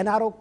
NRO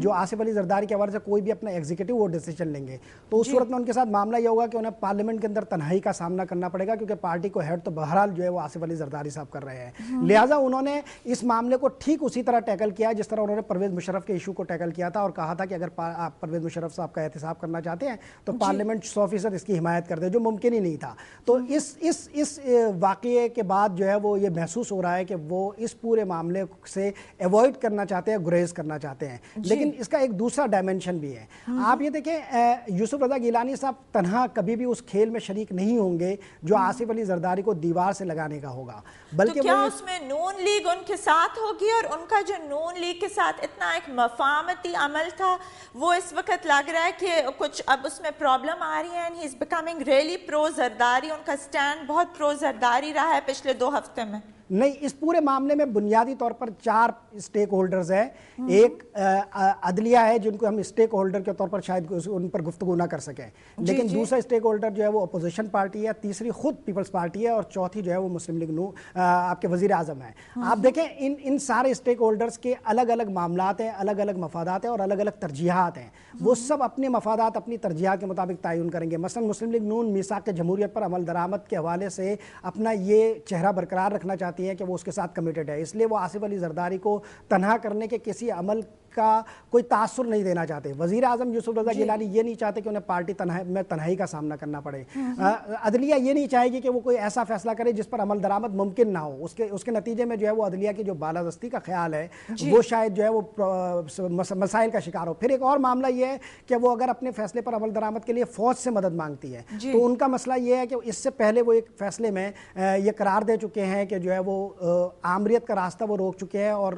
جو آصف علی زرداری کے حوالے سے کوئی بھی اپنا ایگزیکٹو وہ ڈیسیجن لیں گے تو اس صورت میں ان کے ساتھ معاملہ یہ ہوگا کہ انہیں پارلیمنٹ کے اندر تنہائی کا سامنا کرنا پڑے گا, کیونکہ پارٹی کو ہیڈ تو بہرحال جو ہے وہ آصف علی زرداری صاحب کر رہے ہیں. لہٰذا انہوں نے اس معاملے کو ٹھیک اسی طرح ٹیکل کیا جس طرح انہوں نے پرویز مشرف کے ایشو کو ٹیکل کیا تھا, اور کہا تھا کہ اگر آپ پرویز مشرف صاحب کا احتساب کرنا چاہتے ہیں تو پارلیمنٹ 100% اس کی حمایت کر دے, جو ممکن ہی نہیں تھا. تو اس واقعے کے بعد جو ہے وہ یہ محسوس ہو رہا ہے کہ وہ اس پورے معاملے سے ایوائڈ کرنا چاہتے ہیں, گریز کرنا چاہتے ہیں. لیکن اس کا ایک دوسرا ڈائمنشن بھی ہے. آپ یہ دیکھیں یوسف رضا گیلانی صاحب تنہا کبھی بھی اس کھیل میں شریک نہیں ہوں گے جو آصف علی زرداری کو دیوار سے لگانے کا ہوگا, بلکہ کیا اس میں نون لیگ ان کے ساتھ ہوگی, اور ان کا جو نون لیگ کے ساتھ اتنا ایک مفاہمتی عمل تھا وہ اس وقت لگ رہا ہے کہ کچھ اب اس میں پرابلم آ رہی ہے, and he is becoming really pro Zardari. ان کا سٹینڈ بہت پرو زرداری رہا ہے پچھلے 2 ہفتے میں. نہیں, اس پورے معاملے میں بنیادی طور پر 4 اسٹیک ہولڈرز ہیں. ایک عدلیہ ہے جن کو ہم اسٹیک ہولڈر کے طور پر شاید ان پر گفتگو نہ کر سکیں, لیکن دوسرا اسٹیک ہولڈر جو ہے وہ اپوزیشن پارٹی ہے, تیسری خود پیپلز پارٹی ہے, اور چوتھی جو ہے وہ مسلم لیگ آپ کے وزیر اعظم ہیں. آپ دیکھیں ان سارے اسٹیک ہولڈرز کے الگ الگ معاملات ہیں, الگ الگ مفادات ہیں اور الگ الگ ترجیحات ہیں. وہ سب اپنے مفادات اپنی ترجیحات کے مطابق تعین کریں گے. مثلا مسلم لیگ نون میثاق جمہوریت پر عمل درآمد کے حوالے سے اپنا یہ چہرہ برقرار رکھنا چاہتی ہے کہ وہ اس کے ساتھ کمیٹڈ ہے, اس لیے وہ آصف علی زرداری کو تنہا کرنے کے کسی عمل کا کوئی تاثر نہیں دینا چاہتے. وزیر اعظم یوسف رضا گیلانی یہ نہیں چاہتے کہ انہیں پارٹی میں تنہائی کا سامنا کرنا پڑے. عدلیہ یہ نہیں چاہے گی کہ وہ کوئی ایسا فیصلہ کرے جس پر عمل درآمد ممکن نہ ہو. اس کے نتیجے میں جو ہے وہ عدلیہ کی جو بالادستی کا خیال ہے وہ شاید جو ہے وہ مسائل کا شکار ہو. پھر ایک اور معاملہ یہ ہے کہ وہ اگر اپنے فیصلے پر عمل درآمد کے لیے فوج سے مدد مانگتی ہے تو ان کا مسئلہ یہ ہے کہ اس سے پہلے وہ ایک فیصلے میں یہ قرار دے چکے ہیں کہ جو ہے وہ آمریت کا راستہ وہ روک چکے ہیں, اور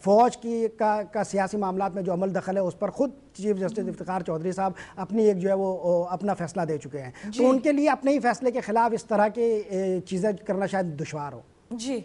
فوج کا سیاسی معاملات میں جو عمل دخل ہے اس پر خود چیف جسٹس افتخار چودھری صاحب اپنی ایک جو ہے وہ اپنا فیصلہ دے چکے ہیں. تو ان کے لیے اپنے ہی فیصلے کے خلاف اس طرح کی چیزیں کرنا شاید دشوار ہو. جی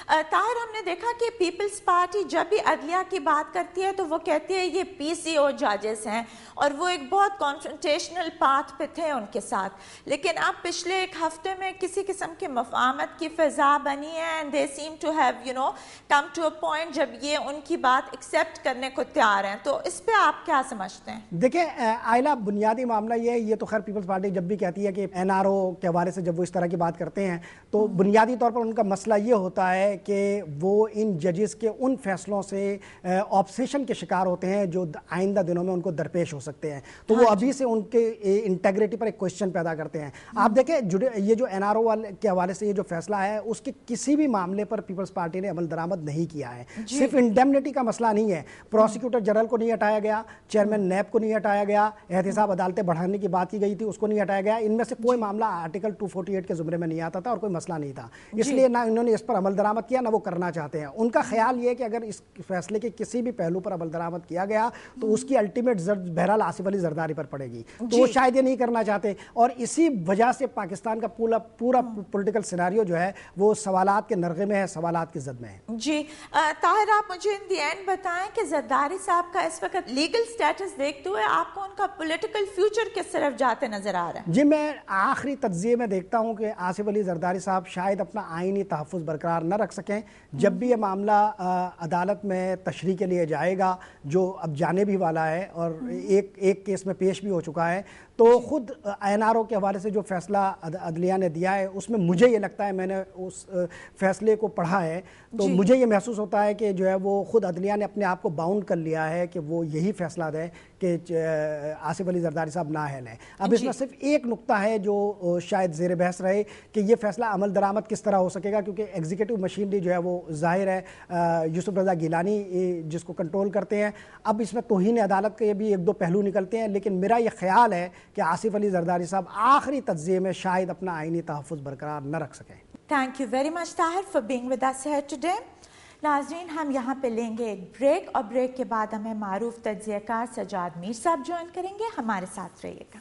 طاہر, ہم نے دیکھا کہ پیپلز پارٹی جب بھی عدلیہ کی بات کرتی ہے تو وہ کہتی ہے یہ پی سی او ججز ہیں, اور وہ ایک بہت کانفرنٹیشنل پاتھ پہ تھے ان کے ساتھ. لیکن اب پچھلے 1 ہفتے میں کسی قسم کی مفاہمت کی فضا بنی ہے, and they seem to have come to a point جب یہ ان کی بات ایکسیپٹ کرنے کو تیار ہیں. تو اس پہ آپ کیا سمجھتے ہیں؟ دیکھیں عائلہ, بنیادی معاملہ یہ ہے, یہ تو خیر پیپلز پارٹی جب بھی کہتی ہے کہ این آر او کے حوالے سے جب وہ اس طرح کی بات کرتے ہیں تو بنیادی طور پر ان کا مسئلہ یہ ہوتا ہے کہ وہ ان ججز کے ان فیصلوں سے آبسیشن کے شکار ہوتے ہیں جو آئندہ دنوں میں ان کو درپیش ہو سکتے ہیں. تو وہ ابھی سے ان کے انٹیگریٹی پر ایک کوشچن پیدا کرتے ہیں. آپ دیکھیں یہ جو این آر او کے حوالے سے یہ جو فیصلہ ہے اس کے کسی بھی معاملے پر پیپلز پارٹی نے عمل درآمد نہیں کیا ہے. صرف انڈیمنٹی کا مسئلہ نہیں ہے, پروسیکیوٹر جنرل کو نہیں ہٹایا گیا, چیئرمین نیب کو نہیں ہٹایا گیا, احتساب عدالتیں بڑھانے کی بات کی گئی تھی اس کو نہیں ہٹایا گیا. ان میں سے کوئی معاملہ آرٹیکل 248 کے زمرے میں نہیں آتا تھا اور کوئی مسئلہ نہیں تھا. اس لیے نہ انہوں نے اس پر عمل درآمد کیا نہ وہ کرنا چاہتے ہیں. ان کا خیال یہ ہے کہ اگر اس فیصلے کے کسی بھی پہلو پر عمل درآمد کیا گیا تو اس کی الٹیمیٹ زرد بہرحال آصف علی زرداری پر پڑے گی. تو وہ شاید یہ نہیں کرنا چاہتے, اور اسی وجہ سے پاکستان کا پورا پولیٹیکل سیناریو جو ہے وہ سوالات کے نرغے میں ہے, سوالات کی زد میں ہے. جی طاہر, آپ مجھے ان دی اینڈ بتائیں کہ زرداری صاحب کا اس وقت لیگل سٹیٹس دیکھتے ہوئے آپ کو ان کا پولیٹیکل فیوچر کس طرف جاتے نظر آ رہا ہے؟ جی, میں آخری تجزیے میں دیکھتا ہوں کہ آصف علی زرداری صاحب شاید اپنا آئینی تحفظ برقرار نہ رکھ سکیں. جب بھی یہ معاملہ عدالت میں تشریح کے لیے جائے گا, جو اب جانے بھی والا ہے اور ایک کیس میں پیش بھی ہو چکا ہے, تو خود این آر او کے حوالے سے جو فیصلہ عدلیہ نے دیا ہے اس میں مجھے یہ لگتا ہے, میں نے اس فیصلے کو پڑھا ہے تو مجھے یہ محسوس ہوتا ہے کہ جو ہے وہ خود عدلیہ نے اپنے آپ کو باؤنڈ کر لیا ہے کہ وہ یہی فیصلہ دیں کہ آصف علی زرداری صاحب نااہل ہیں. اب اس میں صرف ایک نقطہ ہے جو شاید زیر بحث رہے کہ یہ فیصلہ عمل درآمد کس طرح ہو سکے گا, کیونکہ ایگزیکٹو مشینری جو ہے وہ ظاہر ہے یوسف رضا گیلانی جس کو کنٹرول کرتے ہیں. اب اس میں توہین عدالت کے بھی 1-2 پہلو نکلتے ہیں, لیکن میرا یہ خیال ہے کہ آصف علی زرداری صاحب آخری تجزیے میں شاید اپنا آئینی تحفظ برقرار نہ رکھ سکیں. Thank you very much Tahir for being with us here today. ناظرین, ہم یہاں پہ لیں گے ایک بریک, اور بریک کے بعد ہمیں معروف تجزیہ کار سجاد میر صاحب جوائن کریں گے. ہمارے ساتھ رہیے گا.